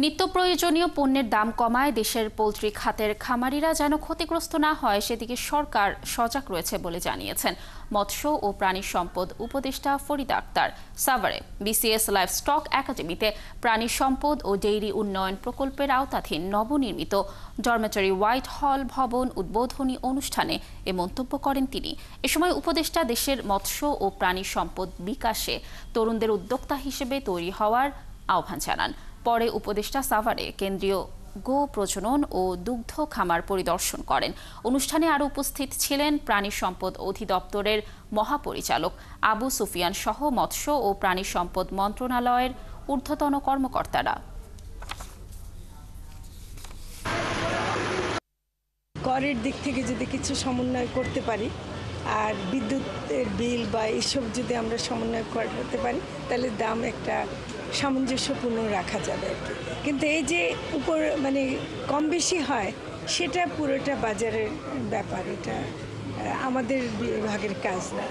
নিত্য প্রয়োজনীয় পণ্যের দাম কমায় দেশের পোল্ট্রি খাতের খামারিরা যেন ক্ষতিগ্রস্ত না হয় সেদিকে সরকার সজাগ রয়েছে বলে জানিয়েছেন মৎস্য ও প্রাণী সম্পদ উপদেষ্টা ফরিদা আক্তার সাভারে বিসিএস লাইভস্টক একাডেমিতে প্রাণী সম্পদ ও ডেইরি উন্নয়ন প্রকল্পের আওতাধীন নবনির্মিত ডরমেটরি হোয়াইট হল ভবন উদ্বোধনী অনুষ্ঠানে এ মন্তব্য করেন তিনি। এ সময় উপদেষ্টা দেশের মৎস্য ও প্রাণী সম্পদ বিকাশে তরুণদের উদ্যোক্তা হিসেবে তৈরি হওয়ার আহ্বান জানান। পরে উপদেষ্টা সাভারে কেন্দ্রীয় গো প্রজনন ও দুগ্ধ খামার পরিদর্শন করেন। অনুষ্ঠানে আরও উপস্থিত ছিলেন প্রাণী সম্পদ অধিদপ্তরের মহাপরিচালক আবু সুফিয়ান সহ মৎস্য ও প্রাণী সম্পদ মন্ত্রণালয়ের ঊর্ধ্বতন কর্মকর্তারা। করের দিক থেকে যদি কিছু সমন্বয় করতে পারি আর বিদ্যুতের বিল বা এইসব যদি আমরা সমন্বয় করতে পারি তাহলে দাম একটা সামঞ্জস্যপূর্ণ রাখা যাবে আর কি। কিন্তু এই যে উপর মানে কম বেশি হয় সেটা পুরোটা বাজারের ব্যাপার, এটা আমাদের বিভাগের কাজ না।